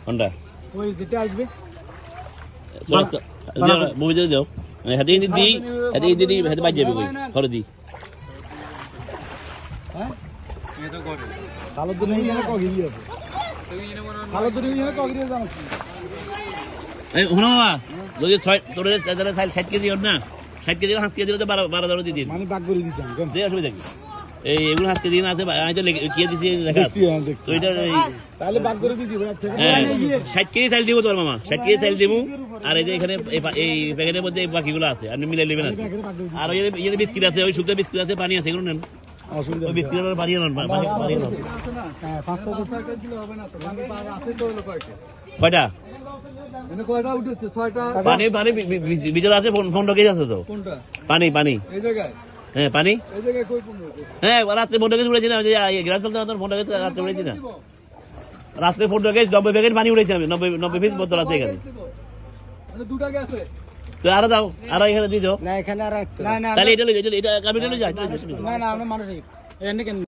কোনটা ওই যেটা আসবে মুভি যাও হাতে দি হাতে দি হাতে বাজ যাবে কই ঘরে দি হ্যাঁ এ তো করে ভালো দিনে এখানে কগিরি আছে ভালো দিনে এখানে কগিরি জানো এই হুনো মামা যদি 6 তোরে যারা সাইল 60 কেজি ওর না 60 কেজি 5 কেজি তো 12 দিন মানে বাগ করে দিতাম কেন দে অসুবিধা কি এই এগুলো 5 কেজি না আছে আমি তো কি দিছি লেখা আছে তো এটা তাহলে বাগ করে দিবি 60 কেজি সাইল দিব তোর মামা 60 কেজি সাইল দিব আর এই যে এখানে এই প্যাকেটের মধ্যে বাকিগুলো আছে আপনি মিলাই নেবেন আর ওই যে বিস্কিট আছে ওই শুকনো বিস্কিট আছে পানি আছে এগুলো নেন অসুবিধা ওই বিস্কিটের পানি নেন পানি নেন হ্যাঁ 500 টাকা দিলে হবে না তো পানি আছে তো হলো কয়টা এনে কয়টা উঠেছে 6টা পানি ভিতরে আছে 15 কেজি আছে তো কোনটা পানি এই জায়গায় হ্যাঁ পানি এই জায়গায় কই 15 হ্যাঁ রাতে 15 কেজি উড়েছি না গ্লাস চলতে 15 কেজি রাতে উড়েছি না রাতে 15 কেজি 90 প্যাকেট পানি উড়েছি আমি 90 পিস বোতল আছে এখানে মানে দুটা গেছে তো আরো দাও আরো এখানে দিয়ে দাও না এখানে আর একটা তাহলে এটা কাবিটা লই যা না আমরা মানুষ এখানে কেন